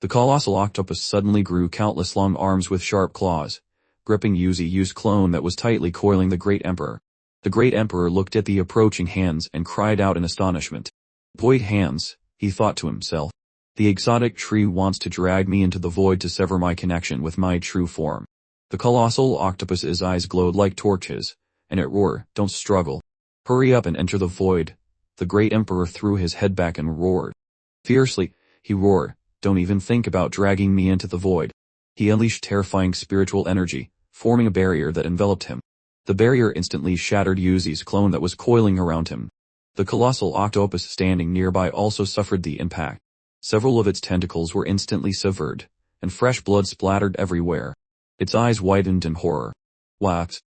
The colossal octopus suddenly grew countless long arms with sharp claws, gripping Yu's clone that was tightly coiling the Great Emperor. The Great Emperor looked at the approaching hands and cried out in astonishment. Void hands, he thought to himself. The exotic tree wants to drag me into the void to sever my connection with my true form. The colossal octopus's eyes glowed like torches, and it roared, "Don't struggle. Hurry up and enter the void." The Great Emperor threw his head back and roared. Fiercely, he roared, "Don't even think about dragging me into the void." He unleashed terrifying spiritual energy, forming a barrier that enveloped him. The barrier instantly shattered Yu's clone that was coiling around him. The colossal octopus standing nearby also suffered the impact. Several of its tentacles were instantly severed, and fresh blood splattered everywhere. Its eyes widened in horror. Wax.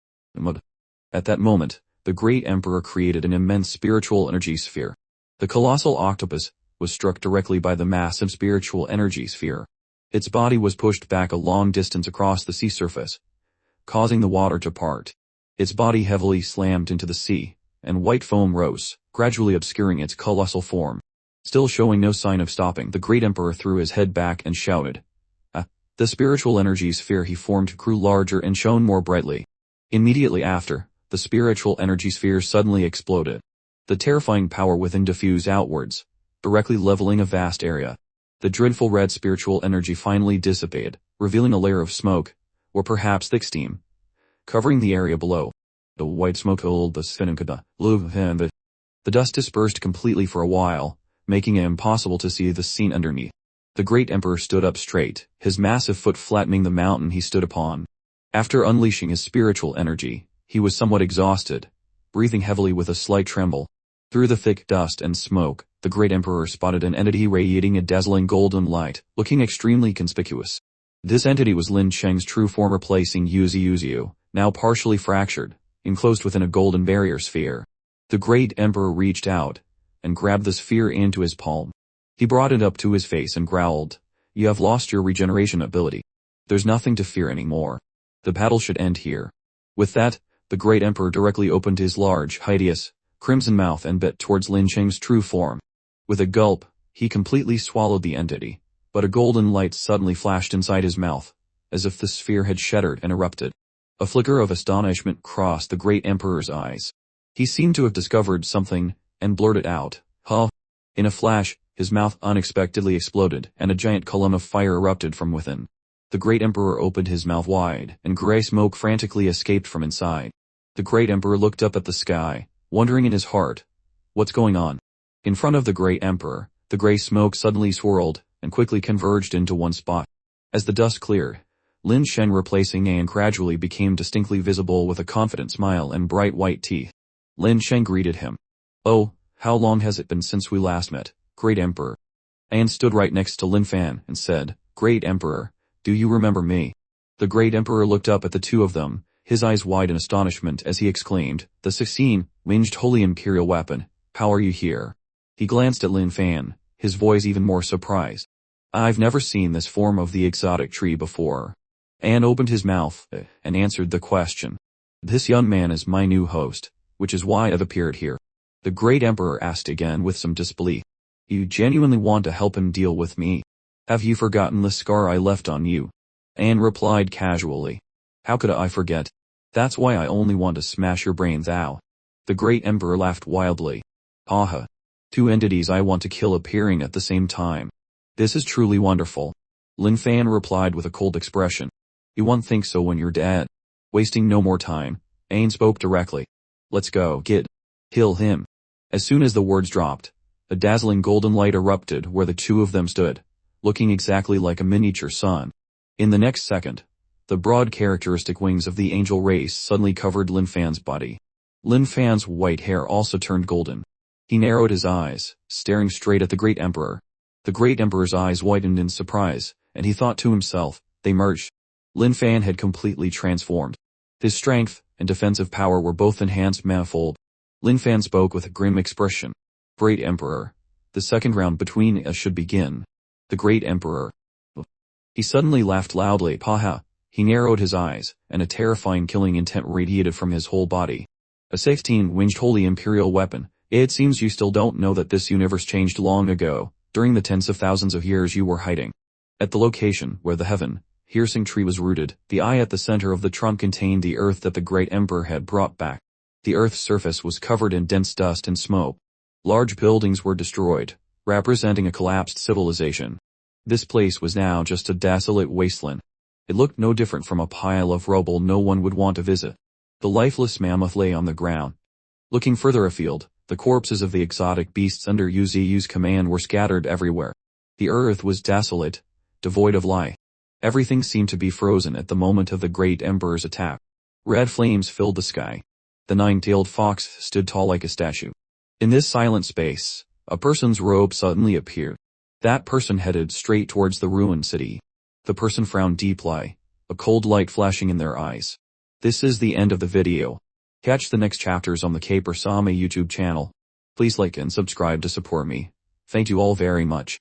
At that moment, the Great Emperor created an immense spiritual energy sphere. The colossal octopus was struck directly by the massive spiritual energy sphere. Its body was pushed back a long distance across the sea surface, causing the water to part. Its body heavily slammed into the sea, and white foam rose, gradually obscuring its colossal form. Still showing no sign of stopping, the Great Emperor threw his head back and shouted. The spiritual energy sphere he formed grew larger and shone more brightly. Immediately after, the spiritual energy sphere suddenly exploded. The terrifying power within diffused outwards, directly leveling a vast area. The dreadful red spiritual energy finally dissipated, revealing a layer of smoke, or perhaps thick steam, covering the area below. The white smoke filled the spinacada, the dust dispersed completely for a while, making it impossible to see the scene underneath. The Great Emperor stood up straight, his massive foot flattening the mountain he stood upon. After unleashing his spiritual energy, he was somewhat exhausted, breathing heavily with a slight tremble. Through the thick dust and smoke, the Great Emperor spotted an entity radiating a dazzling golden light, looking extremely conspicuous. This entity was Lin Sheng's true form, replacing Yuzu, now partially fractured, enclosed within a golden barrier sphere. The Great Emperor reached out and grabbed the sphere into his palm. He brought it up to his face and growled, "You have lost your regeneration ability. There's nothing to fear anymore. The battle should end here." With that, the Great Emperor directly opened his large, hideous, crimson mouth and bit towards Lin Sheng's true form. With a gulp, he completely swallowed the entity, but a golden light suddenly flashed inside his mouth, as if the sphere had shattered and erupted. A flicker of astonishment crossed the Great Emperor's eyes. He seemed to have discovered something, and blurted out, "Huh?" In a flash, his mouth unexpectedly exploded, and a giant column of fire erupted from within. The Great Emperor opened his mouth wide, and gray smoke frantically escaped from inside. The Great Emperor looked up at the sky, wondering in his heart, "What's going on?" In front of the Great Emperor, the gray smoke suddenly swirled, and quickly converged into one spot. As the dust cleared, Lin Sheng replacing An gradually became distinctly visible with a confident smile and bright white teeth. Lin Sheng greeted him. "Oh, how long has it been since we last met, Great Emperor?" An stood right next to Lin Fan and said, "Great Emperor, do you remember me?" The Great Emperor looked up at the two of them, his eyes wide in astonishment as he exclaimed, "The 16-winged Holy Imperial Weapon, how are you here?" He glanced at Lin Fan, his voice even more surprised. "I've never seen this form of the exotic tree before." An opened his mouth and answered the question. "This young man is my new host, which is why I've appeared here." The Great Emperor asked again with some disbelief. "You genuinely want to help him deal with me? Have you forgotten the scar I left on you?" An replied casually. "How could I forget? That's why I only want to smash your brains out." The Great Emperor laughed wildly. "Haha. Two entities I want to kill appearing at the same time. This is truly wonderful." Lin Fan replied with a cold expression. "You won't think so when you're dead." Wasting no more time, An spoke directly. "Let's go, kid. Kill him." As soon as the words dropped, a dazzling golden light erupted where the two of them stood, looking exactly like a miniature sun. In the next second, the broad characteristic wings of the angel race suddenly covered Lin Fan's body. Lin Fan's white hair also turned golden. He narrowed his eyes, staring straight at the Great Emperor. The Great Emperor's eyes widened in surprise, and he thought to himself, they merged. Lin Fan had completely transformed. His strength and defensive power were both enhanced manifold. Lin Fan spoke with a grim expression. "Great Emperor, the second round between us should begin." The Great Emperor. He suddenly laughed loudly. "Haha." He narrowed his eyes, and a terrifying killing intent radiated from his whole body. "A 16-winged Holy Imperial Weapon. It seems you still don't know that this universe changed long ago, during the tens of thousands of years you were hiding. At the location where the heaven-piercing tree was rooted, the eye at the center of the trunk contained the earth that the great emperor had brought back. The earth's surface was covered in dense dust and smoke. Large buildings were destroyed, representing a collapsed civilization. This place was now just a desolate wasteland. It looked no different from a pile of rubble no one would want to visit. The lifeless mammoth lay on the ground. Looking further afield, the corpses of the exotic beasts under Yu's command were scattered everywhere. The earth was desolate, devoid of life. Everything seemed to be frozen at the moment of the great emperor's attack. Red flames filled the sky. The nine-tailed fox stood tall like a statue. In this silent space, a person's robe suddenly appeared. That person headed straight towards the ruined city. The person frowned deeply, a cold light flashing in their eyes. This is the end of the video. Catch the next chapters on the Caper Sama YouTube channel. Please like and subscribe to support me. Thank you all very much.